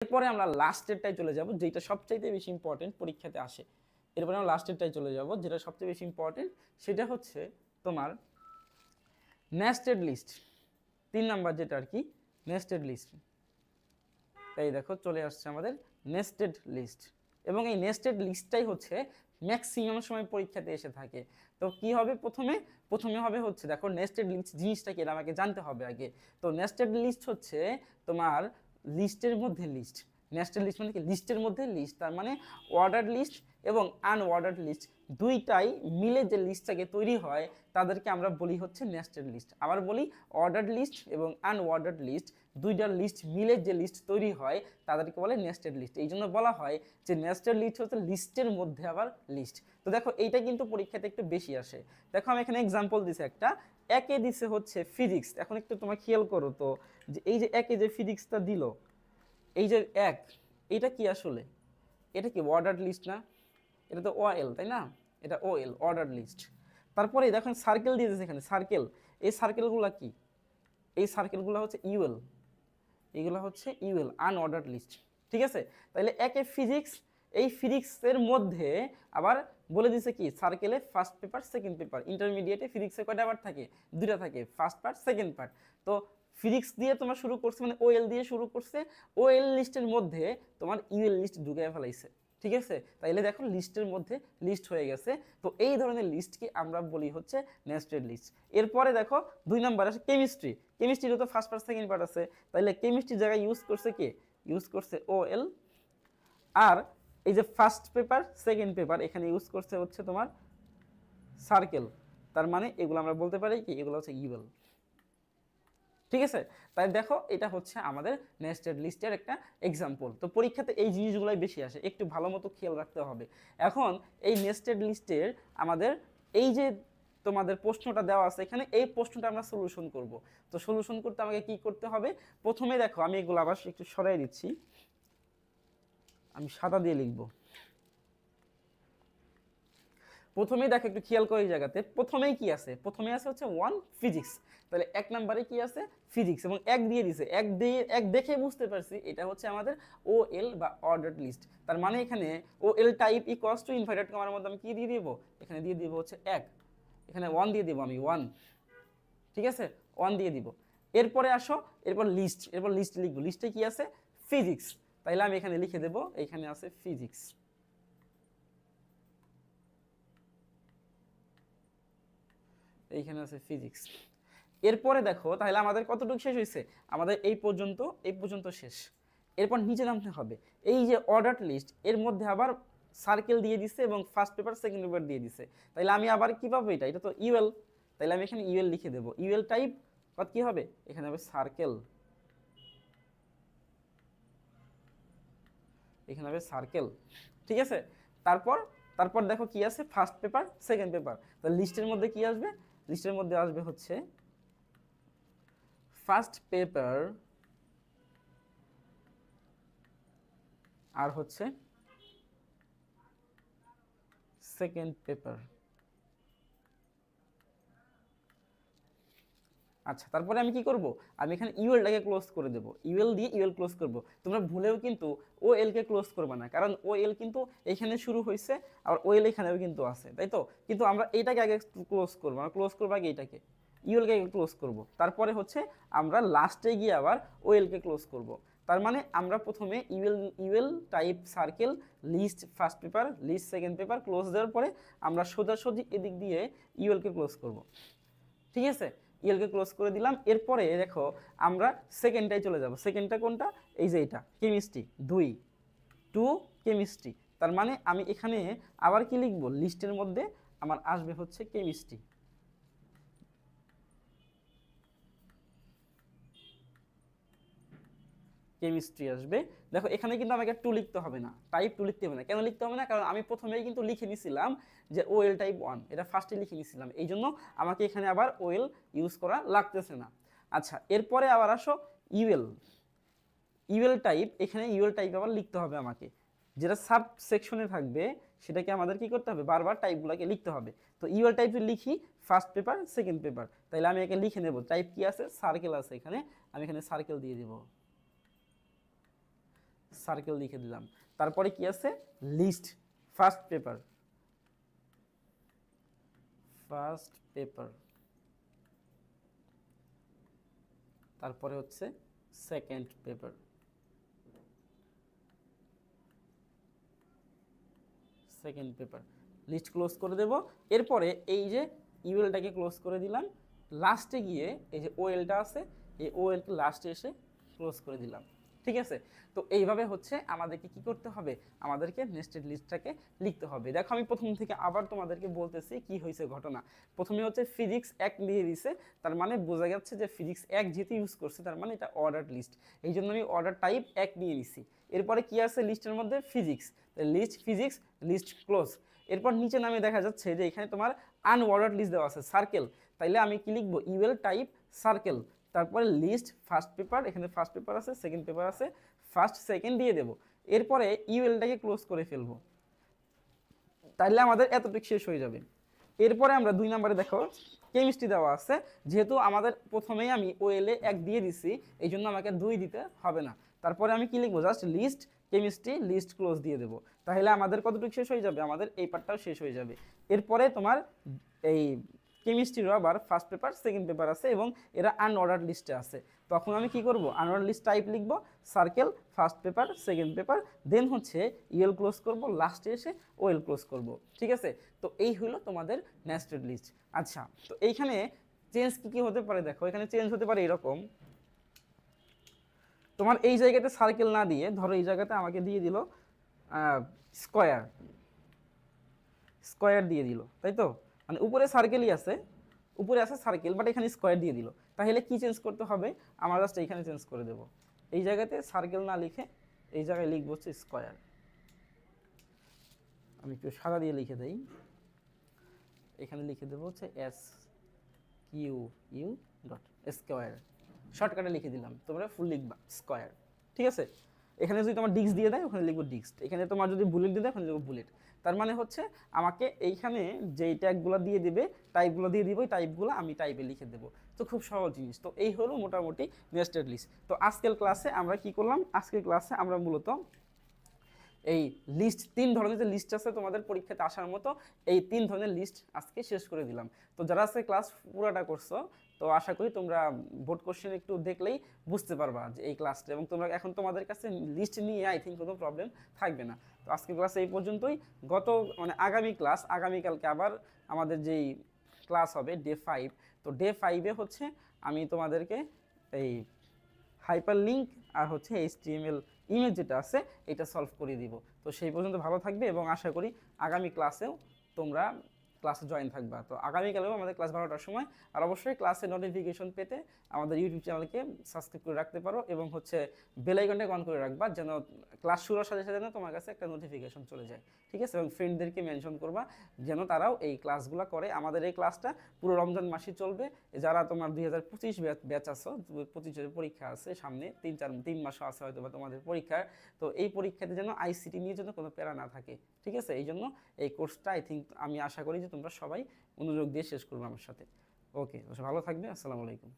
এরপরে আমরা লাস্টেরটাই চলে যাব, যেটা সবচাইতে বেশি ইম্পর্টেন্ট পরীক্ষাতে আসে। এরপরে আমরা লাস্টেরটাই চলে যাব, যেটা সবচেয়ে বেশি ইম্পর্টেন্ট, সেটা হচ্ছে তোমার নেস্টেড লিস্ট। 3 নাম্বার যেটা আর কি, নেস্টেড লিস্ট। এই দেখো চলে আসছে আমাদের নেস্টেড লিস্ট, এবং এই নেস্টেড লিস্টটাই হচ্ছে ম্যাক্সিমাম সময় পরীক্ষাতে এসে থাকে। তো কি হবে, প্রথমে হবে হচ্ছে, দেখো নেস্টেড লিস্ট জিনিসটা কি, এটা আমাকে জানতে হবে আগে। তো নেস্টেড লিস্ট হচ্ছে তোমার লিস্টের মধ্যে লিস্ট। নেস্টেড লিস্ট মানে কি, লিস্টের মধ্যে লিস্ট, তার মানে অর্ডার লিস্ট এবং আনঅর্ডার্ড লিস্ট দুইটাই মিলে যে লিস্টটাকে তৈরি হয় তাদেরকে আমরা বলি হচ্ছে নেস্টেড লিস্ট। আবার বলি, অর্ডার্ড লিস্ট এবং আনঅর্ডার্ড লিস্ট দুইটার লিস্ট মিলে যে লিস্ট তৈরি হয় তাদেরকে বলে নেস্টেড লিস্ট। এই জন্য বলা হয় যে নেস্টেড লিস্ট হচ্ছে লিস্টের মধ্যে আবার লিস্ট। তো দেখো এইটা কিন্তু পরীক্ষাতে একটু বেশি আসে। দেখো আমি এখানে এক্সাম্পল দিছি একটা, একে দিছে হচ্ছে ফিজিক্স। এখন একটু তোমার খেয়াল করো তো, যে এই যে একে যে ফিজিক্সটা দিল, এই যে এক, এটা কি আসলে, এটা কি অর্ডার্ড লিস্ট না? এটা তো ওএল, তাই না? এটা ওএল, অর্ডার্ড লিস্ট। তারপরে দেখেন সার্কেল দিয়ে দিয়েছে এখানে, সার্কেল। এই সার্কেলগুলো কি, এই সার্কেলগুলো হচ্ছে ইউএল, এগুলো হচ্ছে ইউএল, আনঅর্ডার্ড লিস্ট। ঠিক আছে, তাহলে একে ফিজিক্স, এই ফিজিক্সের মধ্যে আবার বলে দিছে কি, সার্কেলে ফার্স্ট পেপার সেকেন্ড পেপার। ইন্টারমিডিয়েটে ফিজিক্সে কয়টা পার্ট থাকে? দুইটা থাকে, ফার্স্ট পার্ট সেকেন্ড পার্ট। তো ফিজিক্স দিয়ে তোমার শুরু করছে, মানে ওএল দিয়ে শুরু করছে, ওএল লিস্টের মধ্যে তোমার ইউএল লিস্ট ঢুকায় ফেলাইছে। ঠিক আছে, তাইলে দেখো লিস্টের মধ্যে লিস্ট হয়ে গেছে। তো এই ধরনের লিস্টকে আমরা বলি হচ্ছে নেস্টেড লিস্ট। এরপরে দেখো 2 নাম্বার আছে কেমিস্ট্রি। কেমিস্ট্রিরও তো ফার্স্ট পার্ট সেকেন্ড পার্ট আছে, তাইলে কেমিস্ট্রির জায়গায় ইউজ করছে কে, ইউজ করছে ওএল। আর এই যে ফার্স্ট পেপার সেকেন্ড পেপার, এখানে ইউজ করছে হচ্ছে তোমার সার্কেল। তার মানে এগুলো আমরা বলতে পারি কি, এগুলো হচ্ছে ইউএল। ঠিক আছে, তাই দেখো এটা হচ্ছে আমাদের নেস্টেড লিস্টের একটা এক্সাম্পল। তো পরীক্ষাতে এই জিনিসগুলোই বেশি আসে, একটু ভালো মতো খেয়াল রাখতে হবে। এখন এই নেস্টেড লিস্টের আমাদের এই যে তোমাদের প্রশ্নটা দেওয়া আছে এখানে, এই প্রশ্নটা আমরা সলিউশন করব। তো সলিউশন করতে আমাকে কি করতে হবে, প্রথমে দেখো আমি এগুলো আবার একটু সরাই দিচ্ছি, আমি সাদা দিয়ে লিখবো। প্রথমেই দেখো একটু খেয়াল করে এই জায়গাতে, প্রথমেই কি আছে, প্রথমে আছে হচ্ছে 1 ফিজিক্স। তাহলে 1 নম্বরে কি আছে, ফিজিক্স, এবং 1 দিয়ে দিছে, 1 দিয়ে 1 দেখে বুঝতে পারছি এটা হচ্ছে আমাদের ওএল বা অর্ডার্ড লিস্ট। তার মানে এখানে OL type equals to inverted কমার মধ্যে আমি কি দিয়ে দিব, এখানে দিয়ে দিব হচ্ছে 1, এখানে 1 দিয়ে দিব আমি 1। ঠিক আছে, 1 দিয়ে দিব। এরপরে আসো, এরপর লিস্ট, এরপর লিস্ট লিখবো, লিস্টে কি আছে, ফিজিক্স। তাইলে আমি এখানে লিখে দেব, এখানে আছে ফিজিক্স। এইখানে আছে ফিজিক্স। এরপরে দেখো তাহলে আমাদের কতটুকু শেষ হয়েছে, আমাদের এই পর্যন্ত শেষ। এরপর নিচে নামতে হবে, এই যে অর্ডার্ড লিস্ট এর মধ্যে আবার সার্কেল দিয়ে দিছে এবং ফার্স্ট পেপার সেকেন্ড পেপার দিয়ে দিছে। তাহলে আমি আবার কি পাবো, এটা তো ইউএল, তাহলে আমি এখানে ইউএল লিখে দেবো। ইউএল টাইপ কত কি হবে, এখানে হবে সার্কেল, এখানে হবে সার্কেল। ঠিক আছে, তারপর তারপর দেখো কি আছে, ফার্স্ট পেপার সেকেন্ড পেপার। তাহলে লিস্টের মধ্যে কি আসবে, লিস্টের মধ্যে আসবে হচ্ছে ফার্স্ট পেপার আর হচ্ছে সেকেন্ড পেপার। আচ্ছা, তারপরে আমি কি করব, আমি এখানে ইউএলটাকে ক্লোজ করে দেব, ইউএল দিয়ে ইউএল ক্লোজ করব। তোমরা ভুলেও কিন্তু ও এল কে ক্লোজ করবে না, কারণ ও এল কিন্তু এখানে শুরু হয়েছে, আর ও এল এখানেও কিন্তু আছে, তাই তো? কিন্তু আমরা এইটাকে আগে ক্লোজ করবো, আমরা ক্লোজ করবো আগে এইটাকে, ইউএলকে ক্লোজ করব। তারপরে হচ্ছে আমরা লাস্টে গিয়ে আবার ও এল কে ক্লোজ করব। তার মানে আমরা প্রথমে UL type circle list first paper list second paper close দেওয়ার পরে আমরা সোজাসুজি এদিক দিয়ে ইউএল কে ক্লোজ করব। ঠিক আছে, ইএলকে ক্লোজ করে দিলাম। এরপরে দেখো আমরা সেকেন্ডটাই চলে যাব। সেকেন্ডটা কোনটা, এই যে এটা কেমিস্ট্রি 2 কেমিস্ট্রি। তার মানে আমি এখানে আবার কি লিখবো, লিস্টের মধ্যে আমার আসবে হচ্ছে কেমিস্ট্রি। কেমিস্ট্রি আসবে। দেখো এখানে কিন্তু আমাকে 2 লিখতে হবে না, টাইপ 2 লিখতে হবে না। কেন লিখতে হবে না, কারণ আমি প্রথমেই কিন্তু লিখে নিছিলাম যে ওএল টাইপ 1, এটা ফার্স্টে লিখে নিছিলাম, এই জন্য আমাকে এখানে আবার ওএল ইউজ করা লাগতেছে না। আচ্ছা, এরপরে আবার আসো ইউএল, ইউএল টাইপ, এখানে ইউএল টাইপ আবার লিখতে হবে আমাকে, যেটা সাব সেকশনে থাকবে সেটাকে আমাদের কি করতে হবে, বারবার টাইপগুলোকে লিখতে হবে। তো ইউএল টাইপ লিখি ফার্স্ট পেপার সেকেন্ড পেপার, তাইলে আমি একে লিখে নেব, টাইপ কি আছে, সার্কেল আছে, এখানে আমি এখানে সার্কেল দিয়ে দেব, সার্কেল লিখে দিলাম। তারপরে কি আছে, list, first paper, first paper, তারপরে হচ্ছে second paper, second paper, list close করে দেব। এরপরে এই যে ইউএলটাকে ক্লোজ করে দিলাম, লাস্টে গিয়ে এই যে ওএলটা আছে, এই ওএলকে লাস্টে এসে ক্লোজ করে দিলাম। ঠিক আছে, তো এইভাবে হচ্ছে আমাদেরকে কি করতে হবে, আমাদেরকে নেস্টেড লিস্টটাকে লিখতে হবে। দেখো আমি প্রথম থেকে আবার তোমাদেরকে বলতেছি কি হয়েছে ঘটনা। প্রথমে হচ্ছে ফিজিক্স 1 দিয়ে দিছে, তার মানে বোঝা যাচ্ছে যে ফিজিক্স 1 যেহেতু ইউজ করছে তার মানে এটা অর্ডার লিস্ট, এই জন্য আমি অর্ডার টাইপ 1 নিয়ে নিছি। এরপরে কি আছে লিস্টের মধ্যে, physics, list physics, list close. এরপর নিচে নামে দেখা যাচ্ছে যে এখানে তোমার আনঅর্ডার লিস্ট দেওয়া আছে, সার্কেল, তাইলে আমি কি লিখবো, ইউএল টাইপ সার্কেল, তারপরে লিস্ট ফার্স্ট পেপার, এখানে ফার্স্ট পেপার আছে, সেকেন্ড পেপার আছে, ফার্স্ট সেকেন্ড দিয়ে দেবো। এরপরে ইউএলটাকে ক্লোজ করে ফেলবো, তাইলে আমাদের এতটুকু শেষ হয়ে যাবে। এরপরে আমরা 2 নম্বরে দেখো কেমিস্ট্রি দেওয়া আছে, যেহেতু আমাদের প্রথমেই আমি ওএলএ 1 দিয়ে দিছি, এই জন্য আমাকে 2 দিতে হবে না। তারপরে আমি কি লিখবো, just list chemistry, list close দিয়ে দেবো, তাহলে আমাদের কতটুকু শেষ হয়ে যাবে, আমাদের এই পার্টটাও শেষ হয়ে যাবে। এরপরে তোমার এই কেমিস্ট্রিরও আবার ফার্স্ট পেপার সেকেন্ড পেপার আছে এবং এরা আনঅর্ডার লিস্টে আছে। তখন আমি কি করব, আনঅর্ডার লিস্ট টাইপ লিখবো, circle, first paper second paper, then হচ্ছে ইএল ক্লোজ করব, লাস্টে এসে ওএল ক্লোজ করব। ঠিক আছে, তো এই হলো তোমাদের নেস্টেড লিস্ট। আচ্ছা, তো এইখানে চেঞ্জ কি কি হতে পারে, দেখো এখানে চেঞ্জ হতে পারে এরকম, তোমার এই জায়গাতে সার্কেল না দিয়ে ধরো এই জায়গাতে আমাকে দিয়ে দিল স্কোয়ার, স্কোয়ার দিয়ে দিল, তাই তো, মানে উপরে সার্কেলই আছে, উপরে আছে সার্কেল বাট এখানে স্কোয়ার দিয়ে দিল। তাহলে কি চেঞ্জ করতে হবে, আমরা জাস্ট এইখানে চেঞ্জ করে দেব, এই জায়গাতে সার্কেল না লিখে এই জায়গায় লিখবো হচ্ছে স্কোয়ার। আমি একটু সাদা দিয়ে লিখে দেই, এখানে লিখে দেবো হচ্ছে S Q U dot square, শর্টকাটে লিখে দিলাম, তোমরা ফুল লিখবা স্কোয়ার। ঠিক আছে, এখানে যদি তোমার ডিস্ক দিয়ে দেয় ওখানে লিখবো ডিস্ক, এখানে তোমার যদি বুলেট দিয়ে দেয় ওখানে লিখবো বুলেট। তার মানে হচ্ছে আমাকে এইখানে যেই ট্যাগগুলো দিয়ে দিবে, টাইপগুলো দিয়ে দিব, ওই টাইপগুলো আমি টাইপে লিখে দেবো। তো খুব সহজ জিনিস। তো এই হলো মোটামুটি নেস্টেড লিস্ট। তো আজকের ক্লাসে আমরা কি করলাম, আজকের ক্লাসে আমরা মূলত এই লিস্ট, 3 ধরনের যে লিস্ট আছে তোমাদের পরীক্ষাতে আসার মতো, এই 3 ধরনের লিস্ট আজকে শেষ করে দিলাম। তো যারা আজকে ক্লাস পুরোটা করছো, তো আশা করি তোমরা বোর্ড কোশ্চেন একটু দেখলেই বুঝতে পারবা যে এই ক্লাসটা, এবং তোমরা এখন তোমাদের কাছে লিস্ট নিয়ে আই থিঙ্ক কোনো প্রবলেম থাকবে না। তো আজকের ক্লাস এই পর্যন্তই। আগামী ক্লাস, আগামীকালকে আবার আমাদের যেই ক্লাস হবে ডে 5, তো ডে 5-এ হচ্ছে আমি তোমাদেরকে এই হাইপার লিঙ্ক আর হচ্ছে HTML ইমেজ যেটা আছে এটা সলভ করে দিব। তো সেই পর্যন্ত ভালো থাকবে এবং আশা করি আগামী ক্লাসেও তোমরা ক্লাসে জয়েন থাকবা। তো আগামীকালেও আমাদের ক্লাস 12টার সময়। আর অবশ্যই ক্লাসের নোটিফিকেশন পেতে আমাদের ইউটিউব চ্যানেলকে সাবস্ক্রাইব করে রাখতে পারো এবং হচ্ছে বেল আইকনটাকে অন করে রাখবা, যেন ক্লাস শুরুর সাথে সাথে যেন তোমার কাছে একটা নোটিফিকেশন চলে যায়। ঠিক আছে, এবং ফ্রেন্ডদেরকে মেনশন করবা যেন তারাও এই ক্লাসগুলো করে। আমাদের এই ক্লাসটা পুরো রমজান মাসই চলবে। যারা তোমার 2025 ব্যাচ আছো, 25 পরীক্ষা আছে সামনে, 3 মাসও আছে হয়তো বা তোমাদের পরীক্ষা। তো এই পরীক্ষাতে যেন আইসিটি নিয়ে যেন কোনো প্যারা না থাকে। ঠিক আছে, এই জন্য এই কোর্সটা আই থিঙ্ক আমি আশা করি যে তোমরা সবাই মনোযোগ দিয়ে শেষ করবে আমার সাথে। ওকে, ভালো থাকবে, আসসালামু আলাইকুম।